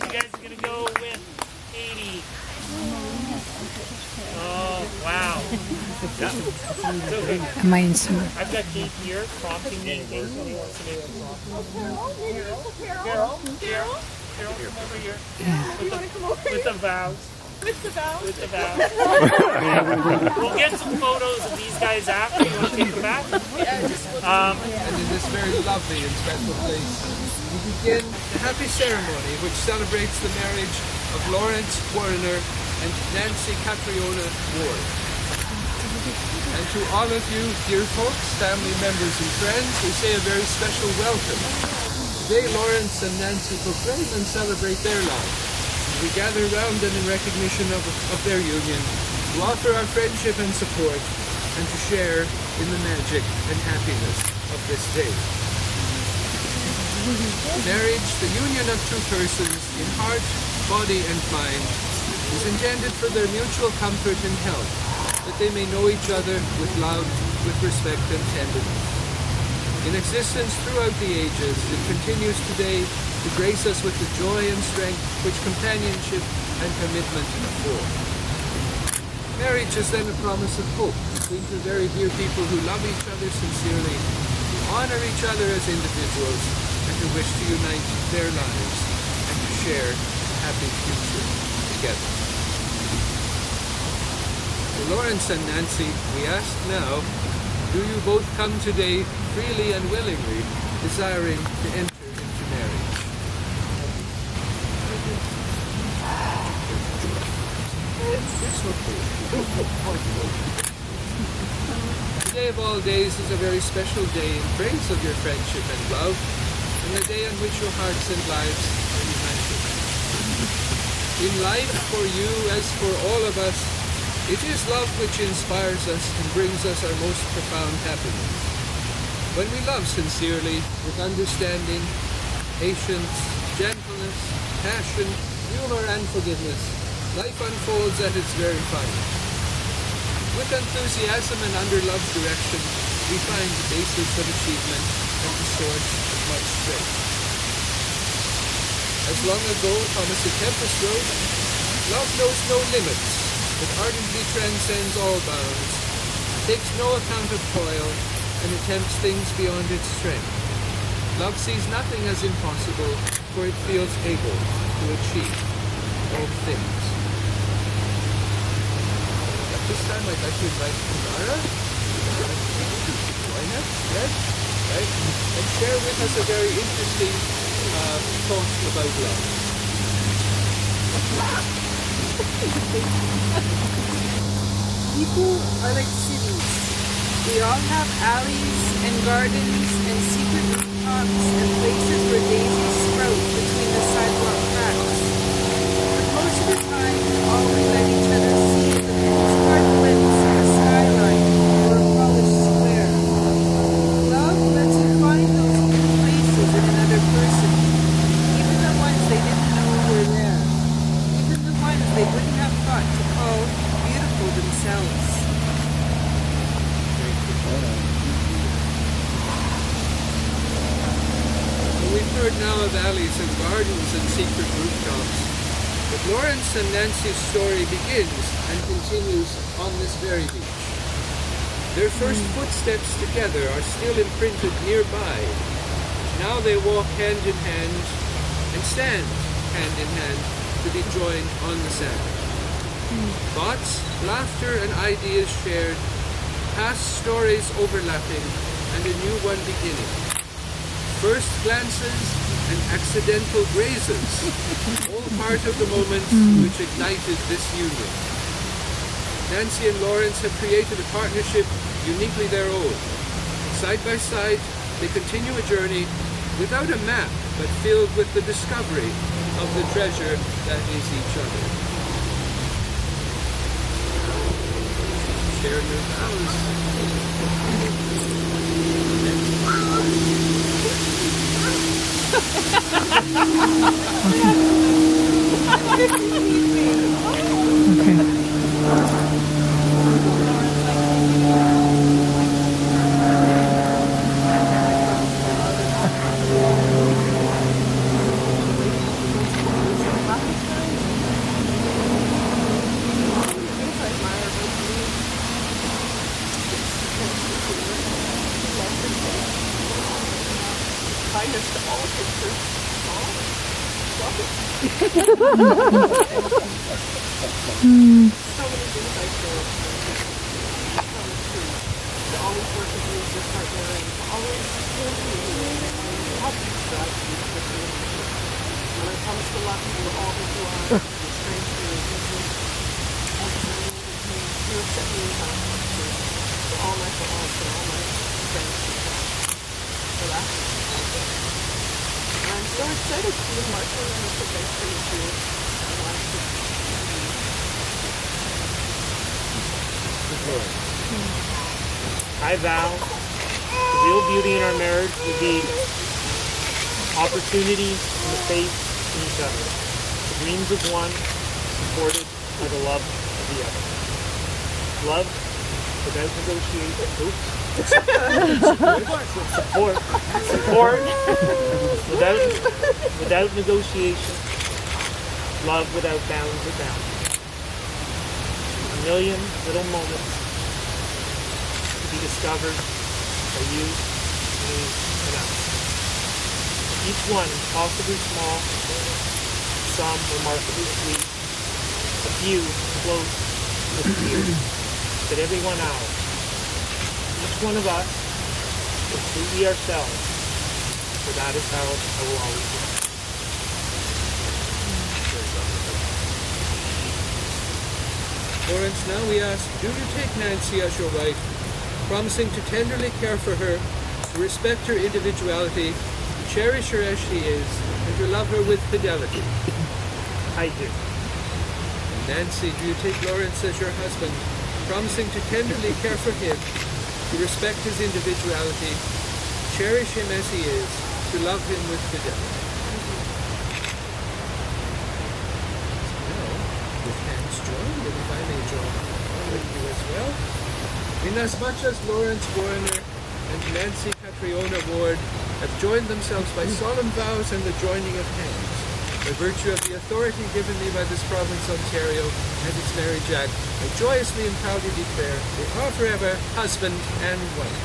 guys are gonna go with 80. Oh, wow. Yeah. It's okay. I've got Kate here prompting me. Anybody wants to make a prompt? Carol, come over here. With the vows. With the vows. We'll get some photos of these guys after. You want to take them back? And in this very lovely and special place, we begin the happy ceremony which celebrates the marriage of Lawrence Werner and Nancy Catriona Ward. And to all of you, dear folks, family members and friends, we say a very special welcome. Today, Lawrence and Nancy proclaim and celebrate their lives. We gather round and in recognition of their union, to offer our friendship and support, and to share in the magic and happiness of this day. Marriage, the union of two persons in heart, body, and mind, is intended for their mutual comfort and health, that they may know each other with love, with respect and tenderness. In existence throughout the ages, it continues today to grace us with the joy and strength which companionship and commitment afford. Marriage is then a promise of hope between two very dear people who love each other sincerely, who honor each other as individuals, and who wish to unite their lives and to share a happy future together. Lawrence and Nancy, we ask now, do you both come today freely and willingly, desiring to enter into marriage? Today of all days is a very special day in praise of your friendship and love, and the day on which your hearts and lives are united. In life, for you as for all of us, it is love which inspires us and brings us our most profound happiness. When we love sincerely, with understanding, patience, gentleness, passion, humor, and forgiveness, life unfolds at its very finest. With enthusiasm and under love's direction, we find the basis of achievement and the source of much strength. As long ago Thomas à Kempis wrote, love knows no limits, but ardently transcends all bounds, takes no account of toil, and attempts things beyond its strength. Love sees nothing as impossible, for it feels able to achieve all things. At this time, I'd like to invite Kunara to join us, right? And share with us a very interesting thought about love. People are like cities. We all have alleys and gardens and secret rooftops and places where daisies sprout between the sidewalk cracks. But most of the time, all we let each other see is a postcard glimpse of a skyline or a polished square. Love lets you find those hidden places in another person, even the ones they didn't know were there. Even the ones they wouldn't have thought to call beautiful themselves. Well, we've heard now of alleys and gardens and secret rooftops, but Lawrence and Nancy's story begins and continues on this very beach. Their first footsteps together are still imprinted nearby. Now they walk hand in hand and stand hand in hand to be joined on the sand. Thoughts, laughter, and ideas shared, past stories overlapping, and a new one beginning. First glances and accidental grazes, all part of the moment which ignited this union. Nancy and Lawrence have created a partnership uniquely their own. Side by side, they continue a journey without a map, but filled with the discovery of the treasure that is each other. Share your vows. Okay. So many things I feel come true. To always work with you, your partner, and to always support you and help you throughout these situations. When it comes to loving you all that you are, your strength, your weakness, and you have set me in contact for all my faults and all my strengths and talents. So that's and I'm so excited to be marching on this adventure with you. I want to I vow the real beauty in our marriage will be opportunity in the faith in each other. The dreams of one supported by the love of the other. Love without negotiation. Oops. Support without negotiation. Love without bounds or boundaries. A million little moments to be discovered by you, me, and us. Each one possibly small, some remarkably sweet, a few close with tears, but every one ours. Each one of us completely ourselves, for that is how I will always be. Lawrence, now we ask you to take Nancy as your wife, promising to tenderly care for her, to respect her individuality, to cherish her as she is, and to love her with fidelity. I do. And Nancy, do you take Lawrence as your husband, promising to tenderly care for him, to respect his individuality, to cherish him as he is, to love him with fidelity? Joined, and if I may join with you as well. Inasmuch as Lawrence Warner and Nancy Catriona Ward have joined themselves by solemn vows and the joining of hands, by virtue of the authority given me by this province, Ontario, and its Marriage Act, I joyously and proudly declare they are forever husband and wife.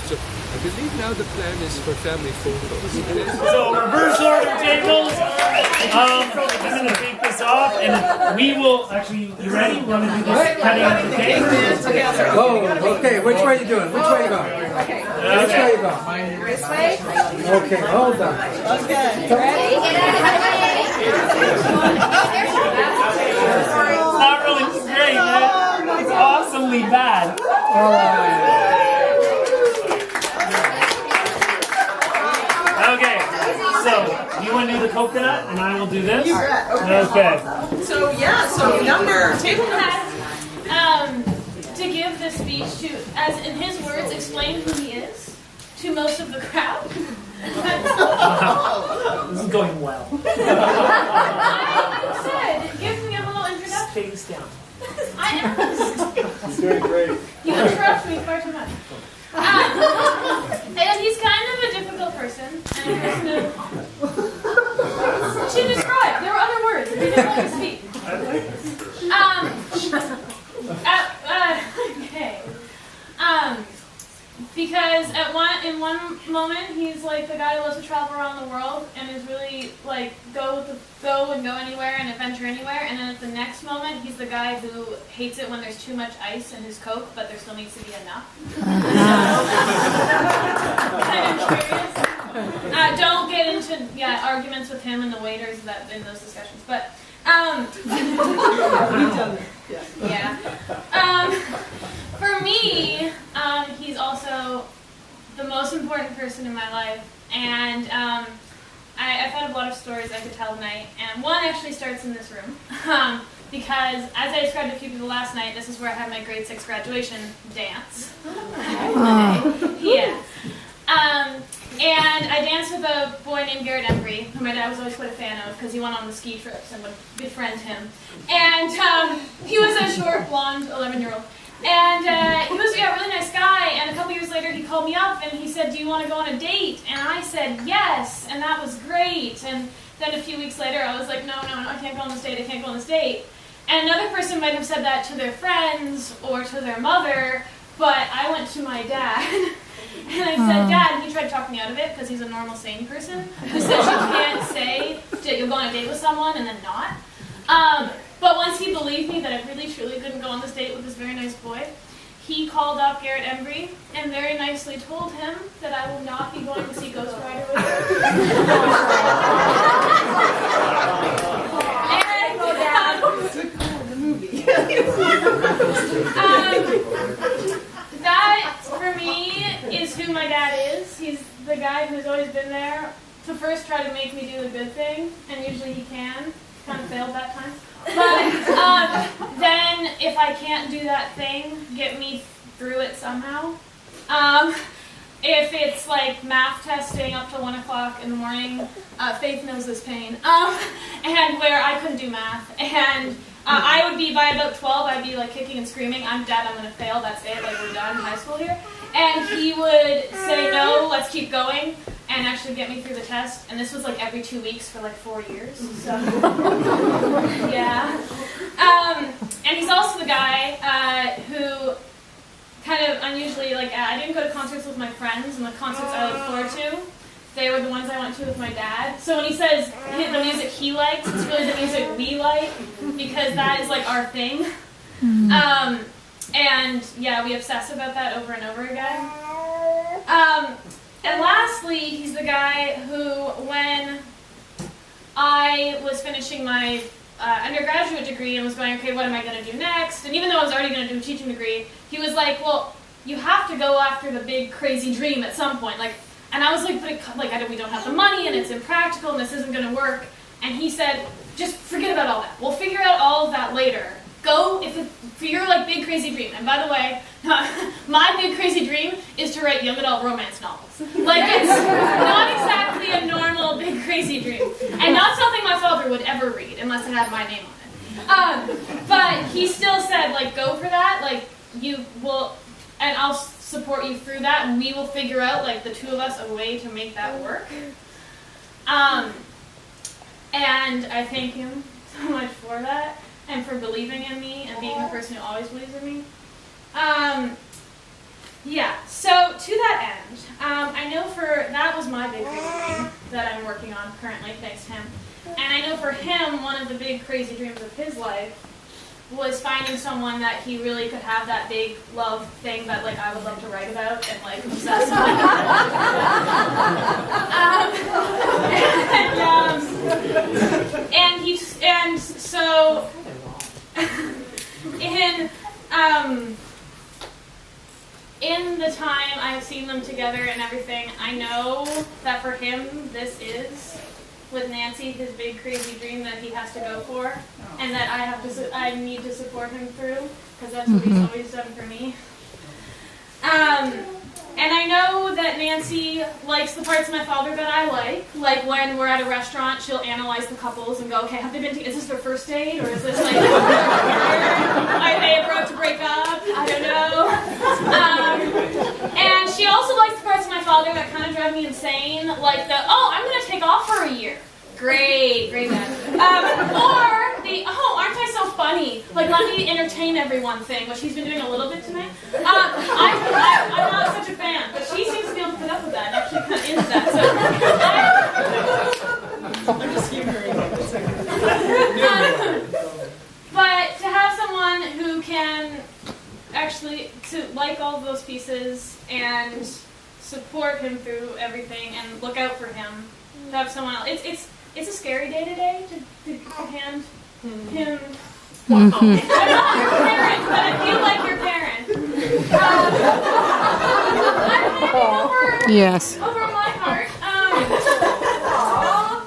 So I believe now the plan is for family photos. So reverse order tables. I'm gonna take this off, and we will actually. You ready? We're gonna do this cutting of the cake. Oh, okay. Which way you doing? Which way you going? Okay. Which way you going? this way. Okay, hold on. Okay. Ready? It's not really great, man. It's awesomely bad. All right. Okay, so you want to do the coconut, and I will do this. Okay. So yeah, so number table to give the speech to, as in his words, explain who he is to most of the crowd. This is going well. I said, give me a little introduction. Face down. I am. He's doing great. You interrupt me far too much. And he's kind of a difficult person, and a person to describe. There were other words. He didn't let me speak. Okay. Because in one moment he's like the guy who loves to travel around the world and is really like go anywhere and adventure anywhere, and then at the next moment he's the guy who hates it when there's too much ice in his Coke, but there still needs to be enough. Kind of curious. Don't get into arguments with him and the waiters in those discussions, but yeah. For me, he's also the most important person in my life, and I've had a lot of stories I could tell tonight, and one actually starts in this room, because as I described to a few people last night, this is where I had my grade 6 graduation dance. Yeah. And I danced with a boy named Garrett Embry, who my dad was always quite a fan of because he went on the ski trips and would befriend him. And he was a short, blonde 11-year-old. And he was a really nice guy, and a couple years later he called me up and he said, do you want to go on a date? And I said, yes, and that was great. And then a few weeks later I was like, no, I can't go on this date, I can't go on this date. And another person might have said that to their friends or to their mother, but I went to my dad. And I said, Dad, and he tried to talk me out of it because he's a normal, sane person who says you can't say that you'll go on a date with someone and then not. But once he believed me that I really, truly couldn't go on this date with this very nice boy, he called up Garrett Embry and very nicely told him that I will not be going to see Ghost Rider with him. That, for me, is who my dad is. He's the guy who's always been there to first try to make me do the good thing, and usually he can. Kind of failed that time. But then, if I can't do that thing, get me through it somehow. If it's like math testing up to 1 o'clock in the morning, Faith knows this pain, and where I couldn't do math, and I would be, by about 12, I'd be like kicking and screaming, I'm dead, I'm going to fail, that's it, like we're done in high school here. And he would say, no, let's keep going, and actually get me through the test. And this was like every 2 weeks for like 4 years, so, yeah. And he's also the guy who kind of unusually, like, I didn't go to concerts with my friends, and the concerts I look forward to, they were the ones I went to with my dad. So when he says the music he likes, it's really the music we like, because that is like our thing. And yeah, we obsess about that over and over again. And lastly, he's the guy who, when I was finishing my undergraduate degree and was going, okay, what am I going to do next? And even though I was already going to do a teaching degree, he was like, well, you have to go after the big crazy dream at some point. Like, and I was like, but we don't have the money and it's impractical and this isn't going to work. And he said, just forget about all that. We'll figure out all of that later. Go for your like big crazy dream. And by the way, my big crazy dream is to write young adult romance novels. Like, it's not exactly a normal big crazy dream, and not something my father would ever read unless it had my name on it. But he still said, like, go for that. Like, you will, and I'll support you through that, and we will figure out, like, the two of us, a way to make that work. And I thank him so much for that, and for believing in me, and being the person who always believes in me. Yeah, so to that end, I know that was my big crazy dream that I'm working on currently, thanks to him. And I know for him, one of the big crazy dreams of his life was finding someone that he really could have that big love thing that, like, I would love to write about and, like, obsess about. And so in the time I've seen them together and everything, I know that for him, this is, with Nancy, his big crazy dream that he has to go for, and that I need to support him through, because that's what he's always done for me. And I know that Nancy likes the parts of my father that I like when we're at a restaurant, she'll analyze the couples and go, okay, have they been is this their first date, or is this like, are they about to break up? I don't know. And she also likes the parts of my father that kind of drive me insane, like I'm going to take off for a year. Great dad. Or the, aren't I so funny? Like, let me entertain everyone thing, which he's been doing a little bit tonight. I'm not such a fan, but she seems to be able to put up with that and actually kind of into that. So I'm just humoring it. But to have someone who can actually like all of those pieces and support him through everything and look out for him, to have someone else, it's a scary day today to hand him. I'm not a parent, but I feel like your parent. I'm handing over my heart.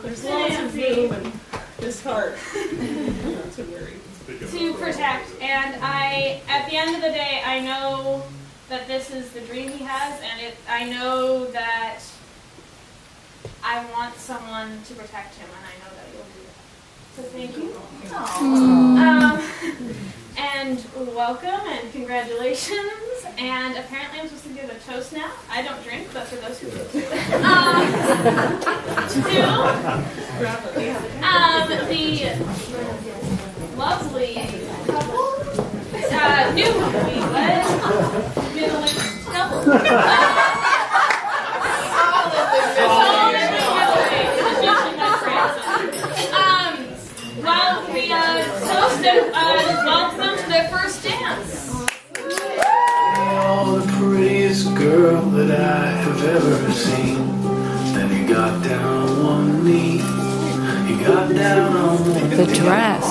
There's lots of room in this heart. Not to worry. To protect, and at the end of the day, I know that this is the dream he has, and I know that I want someone to protect him, and I know that he'll do So thank you. And welcome and congratulations. And apparently I'm supposed to give a toast now. I don't drink, but for those who do. The lovely couple, new newlywed couple. While we toast and welcome them to their first dance. You're the prettiest girl that I have ever seen. Then he got down on one knee. He got down on one knee. The dress.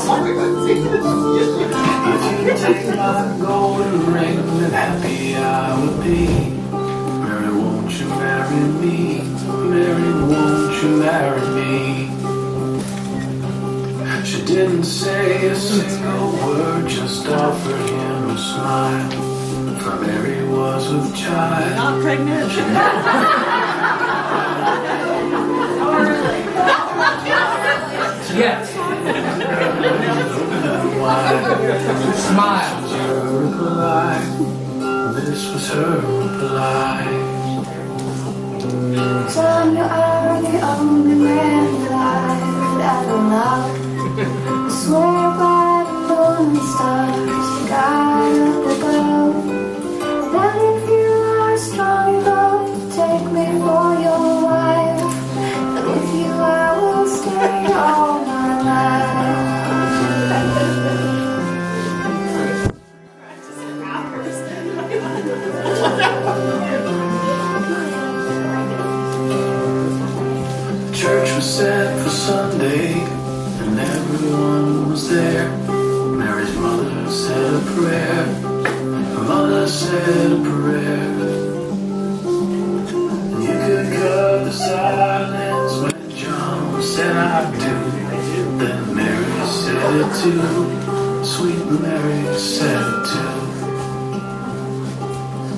If you take my golden ring, then happy I would be. Mary, won't you marry me? Mary, won't you marry me? She didn't say a single word, just offered him a smile. For Mary was with child. Not pregnant. Yes. Smile. Her reply. This was her reply. Son, you are the only man that I could ever love. I swear by the moon and stars, you got up above. That if you are strong enough to take me for your wife, that with you I will stay all my life. Church was set for Sunday, and everyone was there. Mary's mother said a prayer. Her mother said a prayer. And you could cut the silence when John said I do. Then Mary said it too. Sweet Mary said it too.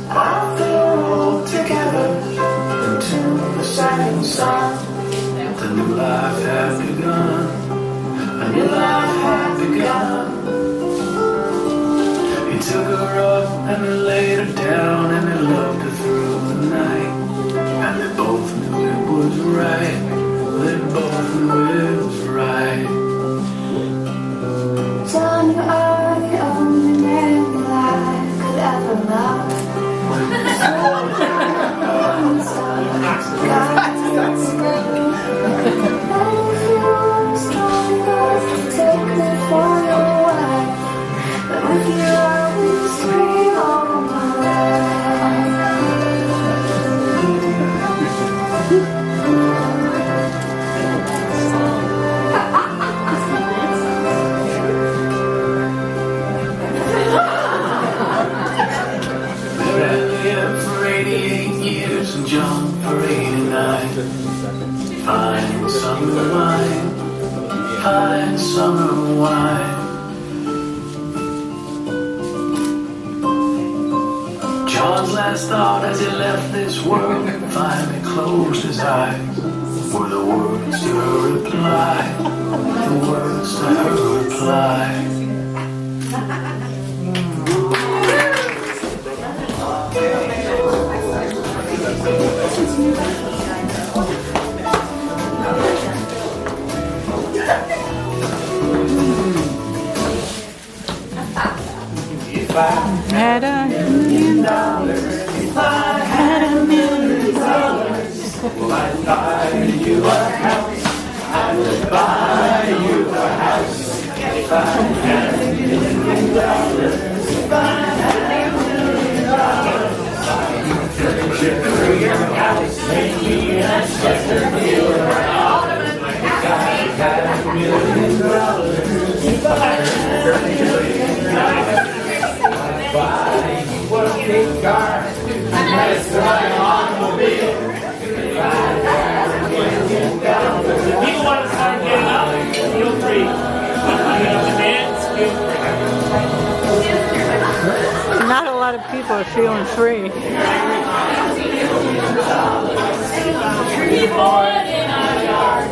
After all together into the setting sun, the new life had begun. A new life had begun. He took her up and he laid her down and he loved her through the night. And they both knew it was right. They both knew it was right. Son, you are the only man that I could ever love. For 88 years and John for 89. Fine summer wine, fine summer wine. John's last thought as he left this world and finally closed his eyes were the words to her reply, the words to her reply. If I Had $1 million. if I had $1 million, well, I'd buy you a house. I would buy you a house. If I had $1 million, if I had $1 million, I'd furnish your house, make me a Chesterfield house. If I had $1 million, if I had $1 million, I'd buy you a big car. That's my automobile. If I had $1 million, If people want to start getting up, feel free. Want to get up and dance, feel free. Not a lot of people are feeling free. People in our yard.